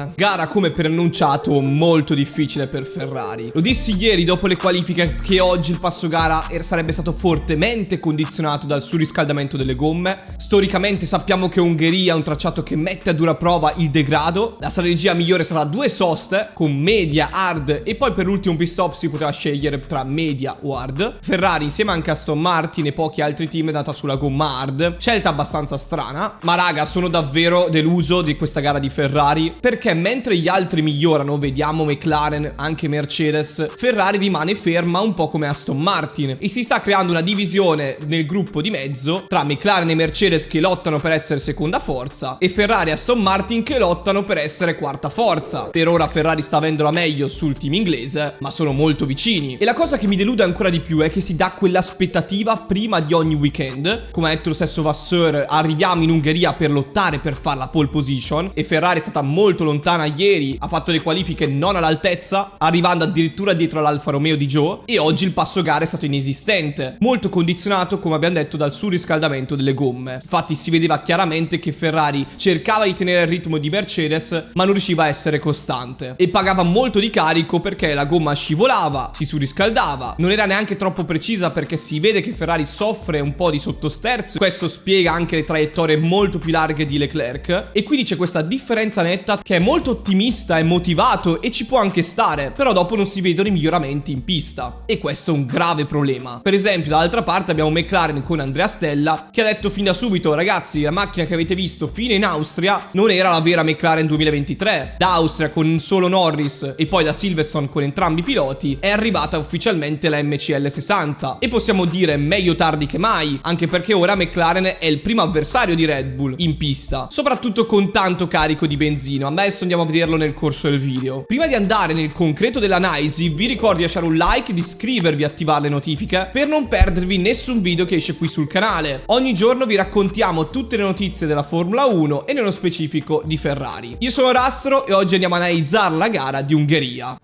Silverstone. Gara, come preannunciato, molto difficile per Ferrari. Lo dissi ieri dopo le qualifiche che oggi il passo gara sarebbe stato fortemente condizionato dal surriscaldamento delle gomme. Storicamente sappiamo che Ungheria è un tracciato che mette a dura prova il degrado. La strategia migliore sarà due soste con media, hard, e poi per l'ultimo pit stop si poteva scegliere tra media o hard. Ferrari insieme anche a Aston Martin e pochi altri team è andata sulla gomma hard, scelta abbastanza strana, ma raga, sono davvero deluso di questa gara di Ferrari, perché mentre gli altri migliorano, vediamo McLaren, anche Mercedes, Ferrari rimane ferma un po' come Aston Martin e si sta creando una divisione nel gruppo di mezzo tra McLaren e Mercedes che lottano per essere seconda forza e Ferrari e Aston Martin che lottano per essere quarta forza. Per ora Ferrari sta avendo la meglio sul team inglese, ma sono molto vicini. E la cosa che mi delude ancora di più è che si dà quell'aspettativa prima di ogni weekend. Come ha detto lo stesso Vasseur, arriviamo in Ungheria per lottare per fare la pole position e Ferrari è stata molto lontana ieri, ha fatto le qualifiche non all'altezza, arrivando addirittura dietro all'Alfa Romeo di Joe, e oggi il passo gara è stato inesistente, molto condizionato, come abbiamo detto, dal surriscaldamento delle gomme. Infatti si vedeva chiaramente che Ferrari cercava di tenere il ritmo di Mercedes ma non riusciva a essere costante e pagava molto di carico perché la gomma scivolava, si surriscaldava, non era neanche troppo precisa perché si vede che Ferrari soffre un po' di sottosterzo. Questo spiega anche le traiettorie molto più larghe di Leclerc e quindi c'è questa differenza netta che è molto ottimista e motivato e ci può anche stare, però dopo non si vedono i miglioramenti in pista e questo è un grave problema. Per esempio dall'altra parte abbiamo McLaren con Andrea Stella che ha detto fin da subito: ragazzi, la macchina che avete visto fino in Austria non era la vera McLaren 2023. Da Austria con solo Norris e poi da Silverstone con entrambi i piloti è arrivata ufficialmente la MCL 60 e possiamo dire meglio tardi che mai, anche perché ora McLaren è il primo avversario di Red Bull in pista, soprattutto con tanto carico di benzina. Ma adesso andiamo a vederlo nel corso del video. Prima di andare nel concreto dell'analisi vi ricordo di lasciare un like, di iscrivervi e attivare le notifiche per non perdervi nessun video che esce qui sul canale. Ogni giorno vi raccontiamo tutte le notizie della Formula 1 e nello specifico di Ferrari. Io sono Rastro e oggi andiamo a analizzare la gara di Ungheria.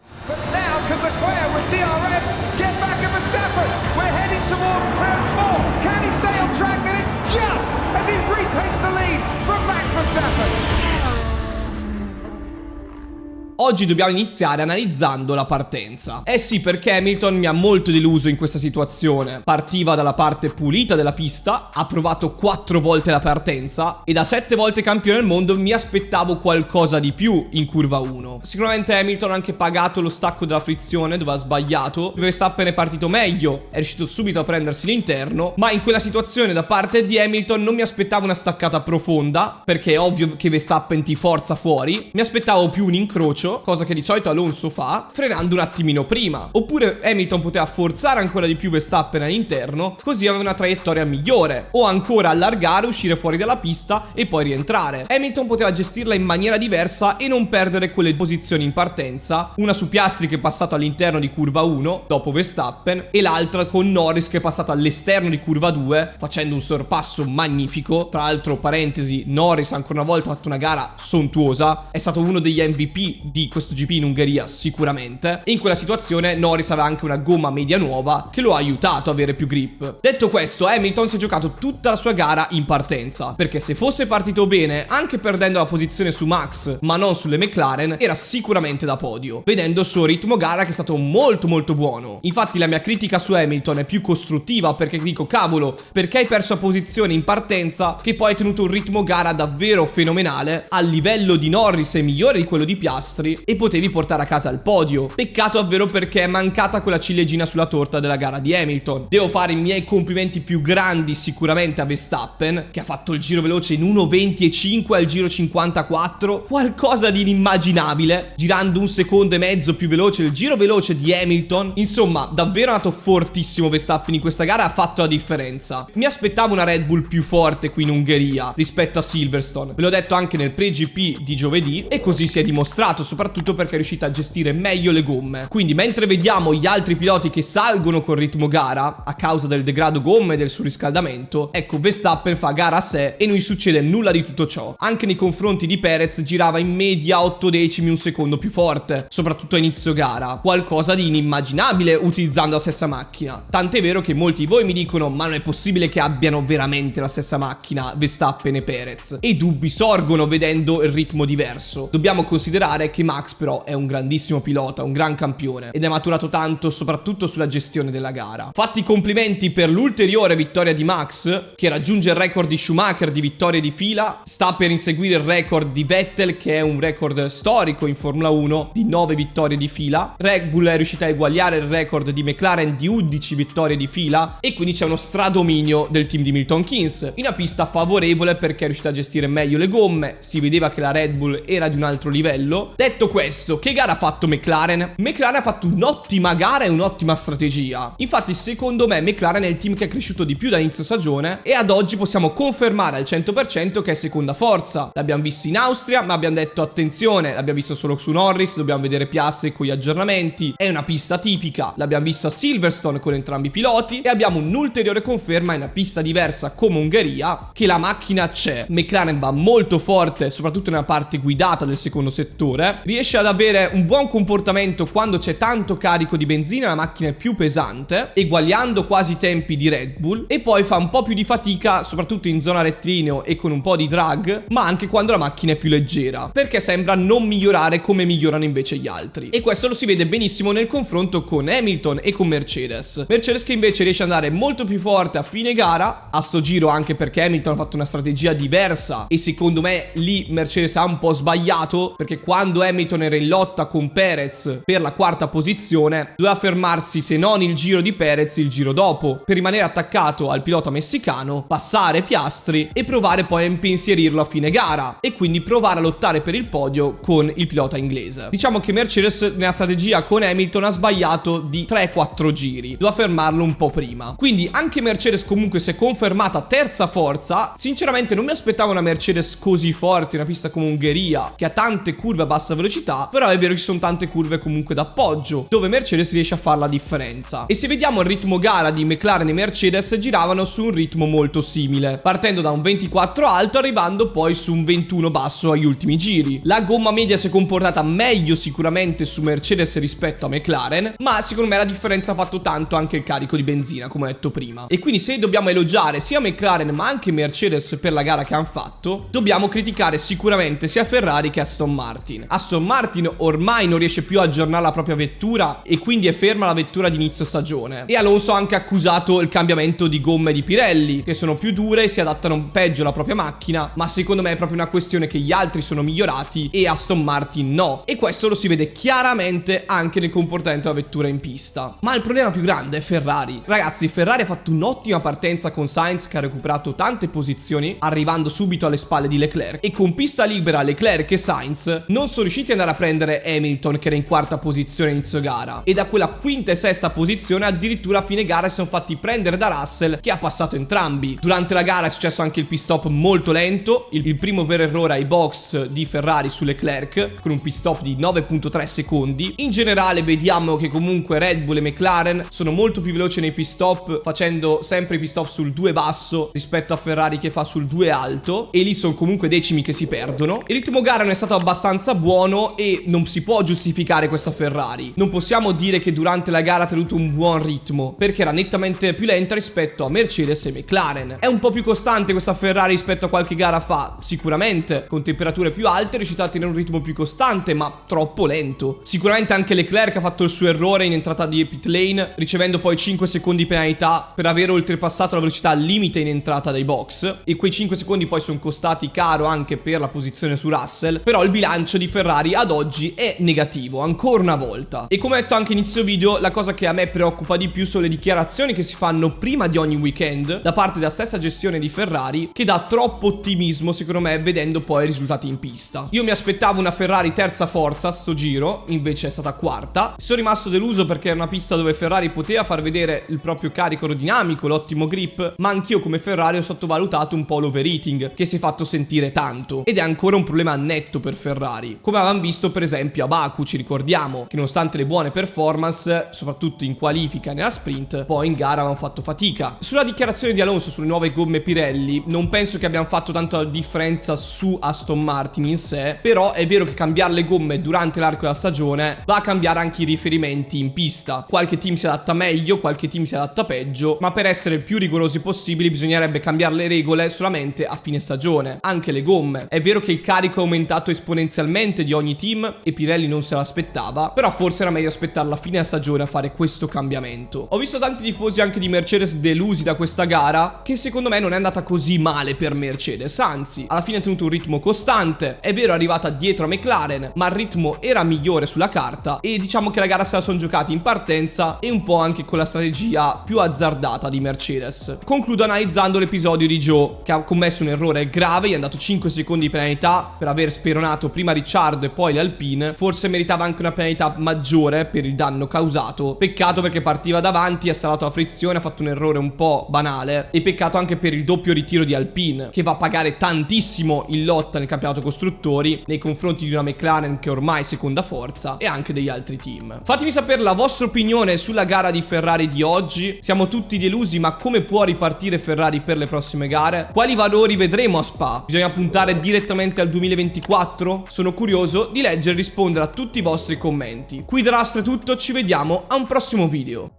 Oggi dobbiamo iniziare analizzando la partenza. Eh sì, perché Hamilton mi ha molto deluso in questa situazione. Partiva dalla parte pulita della pista, ha provato 4 volte la partenza e da 7 volte campione del mondo mi aspettavo qualcosa di più in curva 1. Sicuramente Hamilton ha anche pagato lo stacco della frizione dove ha sbagliato. Verstappen è partito meglio, è riuscito subito a prendersi l'interno, ma in quella situazione da parte di Hamilton non mi aspettavo una staccata profonda, perché è ovvio che Verstappen ti forza fuori. Mi aspettavo più un incrocio, cosa che di solito Alonso fa, frenando un attimino prima. Oppure Hamilton poteva forzare ancora di più Verstappen all'interno, così aveva una traiettoria migliore, o ancora allargare, uscire fuori dalla pista e poi rientrare. Hamilton poteva gestirla in maniera diversa e non perdere quelle posizioni in partenza, una su Piastri che è passato all'interno di curva 1 dopo Verstappen e l'altra con Norris che è passato all'esterno di curva 2 facendo un sorpasso magnifico. Tra l'altro, parentesi, Norris ancora una volta ha fatto una gara sontuosa, è stato uno degli MVP di questo GP in Ungheria sicuramente, e in quella situazione Norris aveva anche una gomma media nuova che lo ha aiutato a avere più grip. Detto questo, Hamilton si è giocato tutta la sua gara in partenza, perché se fosse partito bene, anche perdendo la posizione su Max ma non sulle McLaren, era sicuramente da podio, vedendo il suo ritmo gara che è stato molto buono. Infatti la mia critica su Hamilton è più costruttiva, perché dico cavolo, perché hai perso la posizione in partenza che poi hai tenuto un ritmo gara davvero fenomenale, a livello di Norris e migliore di quello di Piastri, e potevi portare a casa il podio. Peccato davvero perché è mancata quella ciliegina sulla torta della gara di Hamilton. Devo fare i miei complimenti più grandi sicuramente a Verstappen, che ha fatto il giro veloce in 1:25 al giro 54, qualcosa di inimmaginabile, girando 1,5 secondi più veloce del giro veloce di Hamilton. Insomma, davvero è andato fortissimo Verstappen in questa gara, ha fatto la differenza. Mi aspettavo una Red Bull più forte qui in Ungheria rispetto a Silverstone, ve l'ho detto anche nel pre-GP di giovedì e così si è dimostrato, soprattutto perché è riuscita a gestire meglio le gomme. Quindi mentre vediamo gli altri piloti che salgono col ritmo gara a causa del degrado gomme e del surriscaldamento, ecco Verstappen fa gara a sé e non gli succede nulla di tutto ciò. Anche nei confronti di Perez girava in media 8 decimi un secondo più forte, soprattutto a inizio gara, qualcosa di inimmaginabile utilizzando la stessa macchina. Tant'è vero che molti di voi mi dicono: ma non è possibile che abbiano veramente la stessa macchina Verstappen e Perez? E dubbi sorgono vedendo il ritmo diverso. Dobbiamo considerare che Max però è un grandissimo pilota, un gran campione, ed è maturato tanto soprattutto sulla gestione della gara. Fatti i complimenti per l'ulteriore vittoria di Max, che raggiunge il record di Schumacher di vittorie di fila, sta per inseguire il record di Vettel, che è un record storico in Formula 1 di 9 vittorie di fila. Red Bull è riuscita a eguagliare il record di McLaren di 11 vittorie di fila, e quindi c'è uno stradominio del team di Milton Keynes in una pista favorevole perché è riuscita a gestire meglio le gomme, si vedeva che la Red Bull era di un altro livello. Detto questo, che gara ha fatto McLaren? McLaren ha fatto un'ottima gara e un'ottima strategia. Infatti secondo me McLaren è il team che è cresciuto di più da inizio stagione e ad oggi possiamo confermare al 100% che è seconda forza. L'abbiamo visto in Austria, ma abbiamo detto attenzione, l'abbiamo visto solo su Norris, dobbiamo vedere Piastri con gli aggiornamenti. È una pista tipica, l'abbiamo visto a Silverstone con entrambi i piloti, e abbiamo un'ulteriore conferma in una pista diversa come Ungheria che la macchina c'è. McLaren va molto forte, soprattutto nella parte guidata del secondo settore, riesce ad avere un buon comportamento quando c'è tanto carico di benzina, la macchina è più pesante, eguagliando quasi i tempi di Red Bull, e poi fa un po' più di fatica soprattutto in zona rettilineo e con un po' di drag, ma anche quando la macchina è più leggera, perché sembra non migliorare come migliorano invece gli altri. E questo lo si vede benissimo nel confronto con Hamilton e con Mercedes che invece riesce ad andare molto più forte a fine gara, a sto giro anche perché Hamilton ha fatto una strategia diversa e secondo me lì Mercedes ha un po' sbagliato, perché quando Hamilton era in lotta con Perez per la quarta posizione doveva fermarsi, se non il giro di Perez, il giro dopo, per rimanere attaccato al pilota messicano, passare Piastri e provare poi a impensierirlo a fine gara e quindi provare a lottare per il podio con il pilota inglese. Diciamo che Mercedes nella strategia con Hamilton ha sbagliato di 3-4 giri, doveva fermarlo un po' prima. Quindi anche Mercedes comunque si è confermata terza forza. Sinceramente non mi aspettavo una Mercedes così forte in una pista come Ungheria, che ha tante curve a bassa velocità, però è vero che ci sono tante curve comunque d'appoggio dove Mercedes riesce a fare la differenza. E se vediamo il ritmo gara di McLaren e Mercedes, giravano su un ritmo molto simile, partendo da un 24 alto arrivando poi su un 21 basso agli ultimi giri. La gomma media si è comportata meglio sicuramente su Mercedes rispetto a McLaren, ma secondo me la differenza ha fatto tanto anche il carico di benzina, come ho detto prima. E quindi se dobbiamo elogiare sia McLaren ma anche Mercedes per la gara che hanno fatto, dobbiamo criticare sicuramente sia Ferrari che Aston Martin. Aston Martin ormai non riesce più a aggiornare la propria vettura e quindi è ferma la vettura di inizio stagione, e Alonso ha anche accusato il cambiamento di gomme di Pirelli, che sono più dure e si adattano peggio alla propria macchina, ma secondo me è proprio una questione che gli altri sono migliorati e Aston Martin no, e questo lo si vede chiaramente anche nel comportamento della vettura in pista. Ma il problema più grande è Ferrari. Ragazzi, Ferrari ha fatto un'ottima partenza con Sainz, che ha recuperato tante posizioni arrivando subito alle spalle di Leclerc, e con pista libera Leclerc e Sainz non sono riusciti ad andare a prendere Hamilton, che era in quarta posizione inizio gara, e da quella quinta e sesta posizione addirittura a fine gara si sono fatti prendere da Russell, che ha passato entrambi. Durante la gara è successo anche il pit stop molto lento, il primo vero errore ai box di Ferrari su Leclerc con un pit stop di 9.3 secondi. In generale vediamo che comunque Red Bull e McLaren sono molto più veloci nei pit stop, facendo sempre i pit stop sul 2 basso rispetto a Ferrari che fa sul 2 alto, e lì sono comunque decimi che si perdono. Il ritmo gara non è stato abbastanza buono e non si può giustificare questa Ferrari. Non possiamo dire che durante la gara ha tenuto un buon ritmo, perché era nettamente più lenta rispetto a Mercedes e McLaren. È un po' più costante questa Ferrari rispetto a qualche gara fa, sicuramente, con temperature più alte è riuscita a tenere un ritmo più costante, ma troppo lento. Sicuramente anche Leclerc ha fatto il suo errore in entrata di pit lane, ricevendo poi 5 secondi di penalità per aver oltrepassato la velocità al limite in entrata dai box, e quei 5 secondi poi sono costati caro anche per la posizione su Russell. Però il bilancio di Ferrari ad oggi è negativo, ancora una volta. E come ho detto anche inizio video, la cosa che a me preoccupa di più sono le dichiarazioni che si fanno prima di ogni weekend da parte della stessa gestione di Ferrari, che dà troppo ottimismo secondo me vedendo poi i risultati in pista. Io mi aspettavo una Ferrari terza forza sto giro, invece è stata quarta. Sono rimasto deluso perché è una pista dove Ferrari poteva far vedere il proprio carico aerodinamico, l'ottimo grip, ma anch'io come Ferrari ho sottovalutato un po' l'overheating che si è fatto sentire tanto, ed è ancora un problema netto per Ferrari. Come aveva avevamo visto per esempio a Baku, ci ricordiamo che nonostante le buone performance, soprattutto in qualifica e nella sprint, poi in gara avevano fatto fatica. Sulla dichiarazione di Alonso sulle nuove gomme Pirelli, non penso che abbiamo fatto tanta differenza su Aston Martin in sé, però è vero che cambiare le gomme durante l'arco della stagione va a cambiare anche i riferimenti in pista. Qualche team si adatta meglio, qualche team si adatta peggio, ma per essere il più rigorosi possibili bisognerebbe cambiare le regole solamente a fine stagione. Anche le gomme. È vero che il carico è aumentato esponenzialmente di ogni team e Pirelli non se l'aspettava, però forse era meglio aspettare la fine della stagione a fare questo cambiamento. Ho visto tanti tifosi anche di Mercedes delusi da questa gara, che secondo me non è andata così male per Mercedes, anzi alla fine ha tenuto un ritmo costante. È vero, è arrivata dietro a McLaren, ma il ritmo era migliore sulla carta e diciamo che la gara se la sono giocata in partenza e un po' anche con la strategia più azzardata di Mercedes. Concludo analizzando l'episodio di Zhou, che ha commesso un errore grave, gli è andato 5 secondi di penalità per aver speronato prima Ricciardo e poi le Alpine. Forse meritava anche una penalità maggiore per il danno causato. Peccato perché partiva davanti, ha salvato la frizione, ha fatto un errore un po' banale. E peccato anche per il doppio ritiro di Alpine, che va a pagare tantissimo in lotta nel campionato costruttori nei confronti di una McLaren che ormai è seconda forza e anche degli altri team. Fatemi sapere la vostra opinione sulla gara di Ferrari di oggi. Siamo tutti delusi, ma come può ripartire Ferrari per le prossime gare? Quali valori vedremo a Spa? Bisogna puntare direttamente al 2024? Sono curioso di leggere e rispondere a tutti i vostri commenti. Qui da Lastra è tutto, ci vediamo a un prossimo video.